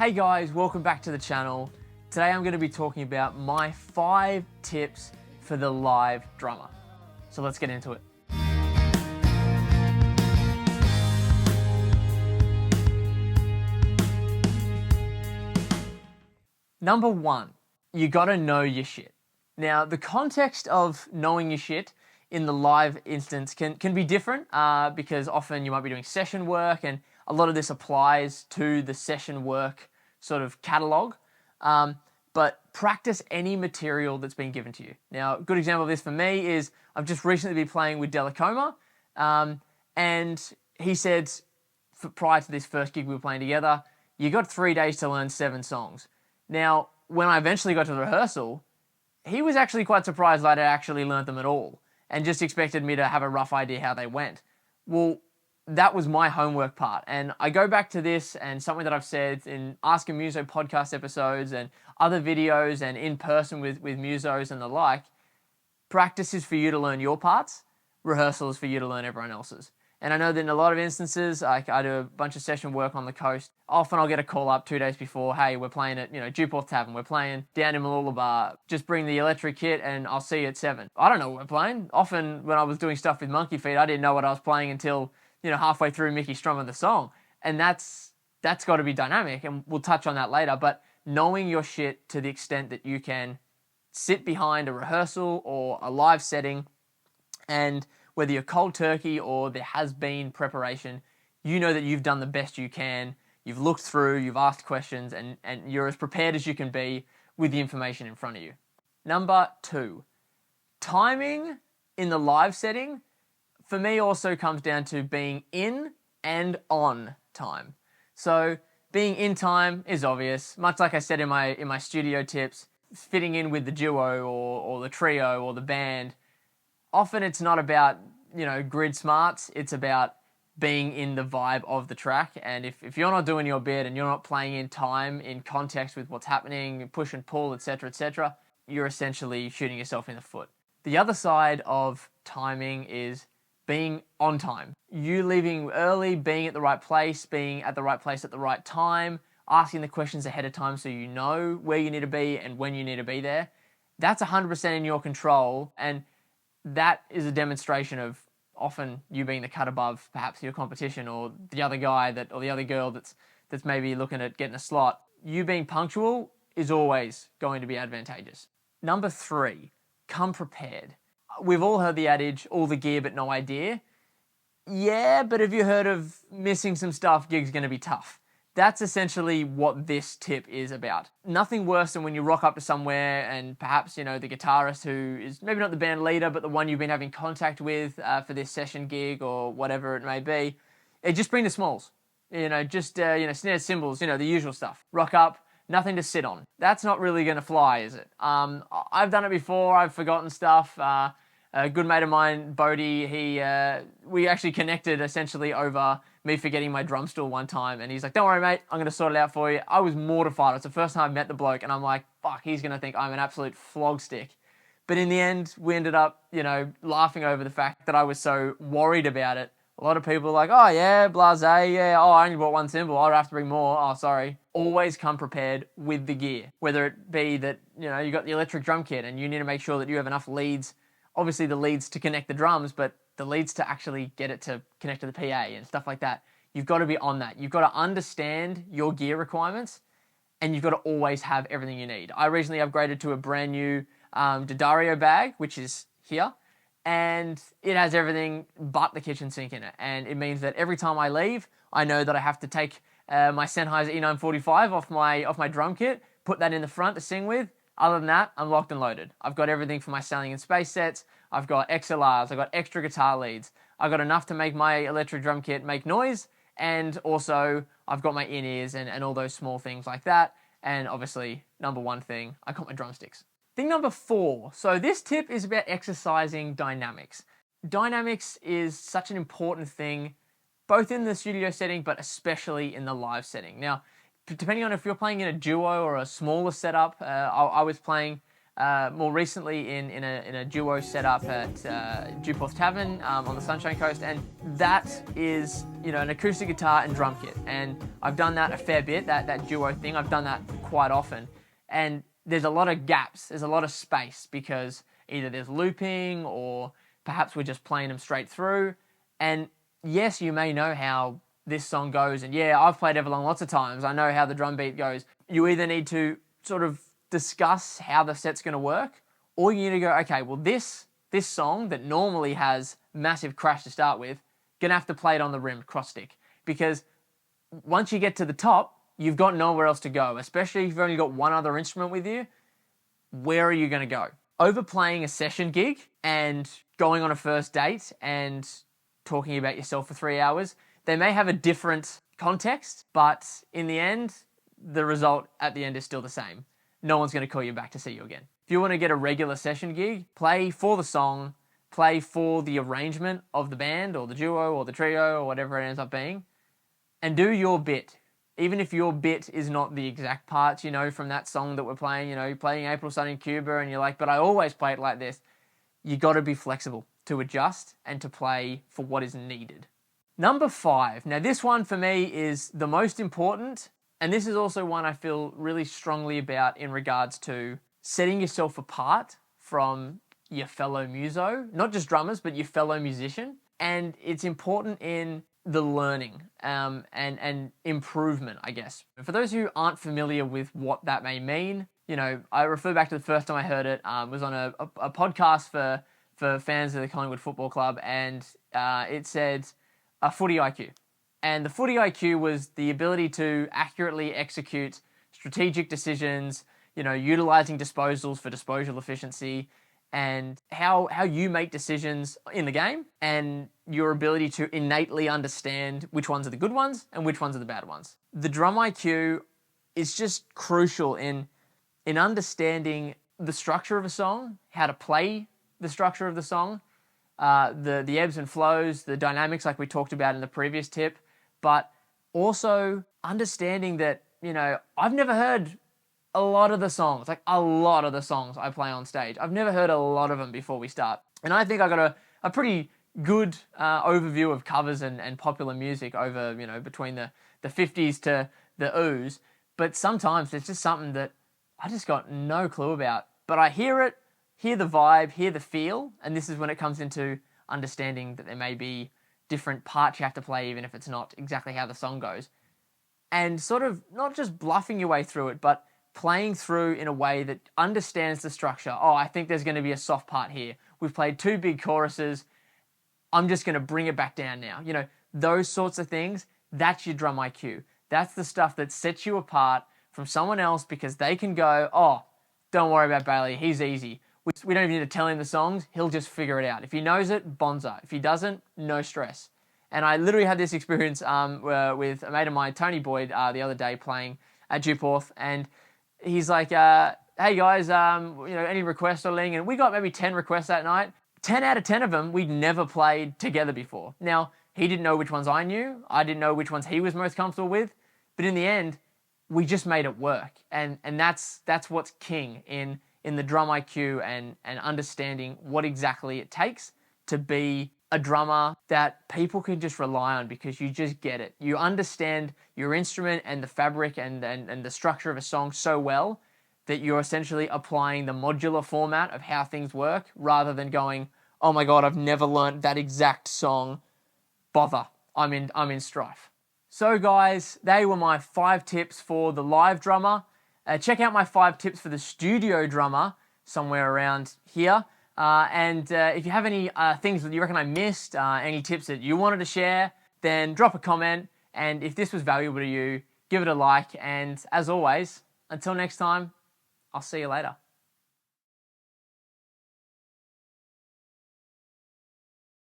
Hey guys, welcome back to the channel. Today I'm going to be talking about my 5 tips for the live drummer. So let's get into it. Number 1, you gotta know your shit. Now, the context of knowing your shit in the live instance can be different because often you might be doing session work, and a lot of this applies to the session work sort of catalog. But practice any material that's been given to you. Now, a good example of this for me is I've just recently been playing with Delacoma, and he said prior to this first gig we were playing together, you got 3 days to learn 7 songs. Now, when I eventually got to the rehearsal, he was actually quite surprised that I actually learnt them at all and just expected me to have a rough idea how they went. Well, that was my homework part. And I go back to this and something that I've said in Ask a Muso podcast episodes and other videos and in person with musos and the like. Practice is for you to learn your parts. Rehearsal is for you to learn everyone else's. And I know that in a lot of instances, like I do a bunch of session work on the coast. Often I'll get a call up 2 days before, hey, we're playing at, Dewporth Tavern. We're playing down in Mooloolaba. Just bring the electric kit and I'll see you at 7. I don't know what we're playing. Often when I was doing stuff with Monkey Feet, I didn't know what I was playing until, halfway through Mickey strumming the song. And that's got to be dynamic, and we'll touch on that later. But knowing your shit to the extent that you can sit behind a rehearsal or a live setting, and whether you're cold turkey or there has been preparation, you know that you've done the best you can. You've looked through, you've asked questions, and you're as prepared as you can be with the information in front of you. Number 2, timing in the live setting for me also comes down to being in and on time. So being in time is obvious, much like I said in my studio tips, fitting in with the duo or the trio or the band. Often it's not about, grid smarts, it's about being in the vibe of the track. And if you're not doing your bit and you're not playing in time, in context with what's happening, push and pull, etc., you're essentially shooting yourself in the foot. The other side of timing is being on time. You leaving early, being at the right place, being at the right place at the right time, asking the questions ahead of time so you know where you need to be and when you need to be there. That's 100% in your control, and that is a demonstration of often you being the cut above perhaps your competition or the other guy or the other girl that's maybe looking at getting a slot. You being punctual is always going to be advantageous. Number 3, come prepared. We've all heard the adage, all the gear but no idea. Yeah, but have you heard of missing some stuff, gig's going to be tough? That's essentially what this tip is about. Nothing worse than when you rock up to somewhere and perhaps, the guitarist who is maybe not the band leader, but the one you've been having contact with for this session gig or whatever it may be. Just bring the smalls. Snares, cymbals, the usual stuff. Rock up, nothing to sit on. That's not really going to fly, is it? I've done it before. I've forgotten stuff. A good mate of mine, Bodie, we actually connected essentially over me forgetting my drum stool one time, and he's like, don't worry mate, I'm going to sort it out for you. I was mortified. It's the first time I met the bloke, and I'm like, fuck, he's going to think I'm an absolute flog stick. But in the end, we ended up, laughing over the fact that I was so worried about it. A lot of people are like, oh yeah, blasé, yeah, oh I only bought one cymbal, I'll have to bring more, oh sorry. Always come prepared with the gear. Whether it be that, you got the electric drum kit and you need to make sure that you have enough leads, obviously the leads to connect the drums, but the leads to actually get it to connect to the PA and stuff like that. You've got to be on that. You've got to understand your gear requirements, and you've got to always have everything you need. I recently upgraded to a brand new D'Addario bag, which is here, and it has everything but the kitchen sink in it. And it means that every time I leave, I know that I have to take my Sennheiser E945 off my drum kit, put that in the front to sing with. Other than that, I'm locked and loaded. I've got everything for my Sailing in Space sets. I've got XLRs. I've got extra guitar leads. I've got enough to make my electric drum kit make noise. And also, I've got my in-ears and all those small things like that. And obviously, number 1 thing, I got my drumsticks. Thing number 4. So this tip is about exercising dynamics. Dynamics is such an important thing, both in the studio setting, but especially in the live setting. Now, depending on if you're playing in a duo or a smaller setup, I was playing more recently in a duo setup at Dewporth Tavern on the Sunshine Coast, and that is an acoustic guitar and drum kit, and I've done that a fair bit, that duo thing. I've done that quite often, and there's a lot of gaps, there's a lot of space, because either there's looping or perhaps we're just playing them straight through. And yes, you may know how this song goes, and yeah, I've played Everlong lots of times, I know how the drum beat goes. You either need to sort of discuss how the set's going to work, or you need to go, okay, well this song that normally has massive crash to start with, gonna have to play it on the rim cross stick, because once you get to the top, you've got nowhere else to go, especially if you've only got one other instrument with you. Where are you going to go? Overplaying a session gig and going on a first date and talking about yourself for 3 hours, they may have a different context, but in the end, the result at the end is still the same. No one's going to call you back to see you again. If you want to get a regular session gig, play for the song, play for the arrangement of the band or the duo or the trio or whatever it ends up being, and do your bit. Even if your bit is not the exact parts, from that song that we're playing, you're playing April Sun in Cuba and you're like, but I always play it like this. You got to be flexible to adjust and to play for what is needed. Number 5. Now this one for me is the most important, and this is also one I feel really strongly about in regards to setting yourself apart from your fellow muso, not just drummers, but your fellow musician. And it's important in the learning and improvement, I guess. For those who aren't familiar with what that may mean, I refer back to the first time I heard it. Was on a podcast for fans of the Collingwood Football Club, and it said a footy IQ. And the footy IQ was the ability to accurately execute strategic decisions, utilizing disposals for disposal efficiency, and how you make decisions in the game, and your ability to innately understand which ones are the good ones and which ones are the bad ones. The drum IQ is just crucial in understanding the structure of a song, how to play the structure of the song, the ebbs and flows, the dynamics like we talked about in the previous tip, but also understanding that, I've never heard a lot of the songs I play on stage. I've never heard a lot of them before we start. And I think I got a pretty good overview of covers and popular music over, between the 50s to the oohs. But sometimes it's just something that I just got no clue about. But I hear it, hear the vibe, hear the feel, and this is when it comes into understanding that there may be different parts you have to play, even if it's not exactly how the song goes. And sort of not just bluffing your way through it, but playing through in a way that understands the structure. Oh, I think there's going to be a soft part here. We've played 2 big choruses. I'm just going to bring it back down now. Those sorts of things, that's your drum IQ. That's the stuff that sets you apart from someone else, because they can go, oh, don't worry about Bailey, he's easy. We don't even need to tell him the songs, he'll just figure it out. If he knows it, bonza. If he doesn't, no stress. And I literally had this experience with a mate of mine, Tony Boyd, the other day playing at Dewporth, and he's like, hey guys, any requests or anything? And we got maybe 10 requests that night. 10 out of 10 of them we'd never played together before. Now, he didn't know which ones I knew. I didn't know which ones he was most comfortable with. But in the end, we just made it work. And that's what's king in the drum IQ and understanding what exactly it takes to be a drummer that people can just rely on, because you just get it. You understand your instrument and the fabric and the structure of a song so well that you're essentially applying the modular format of how things work, rather than going, oh my God, I've never learned that exact song. Bother, I'm in strife. So guys, they were my 5 tips for the live drummer. Check out my 5 tips for the studio drummer somewhere around here. And if you have any things that you reckon I missed, any tips that you wanted to share, then drop a comment. And if this was valuable to you, give it a like. And as always, until next time, I'll see you later.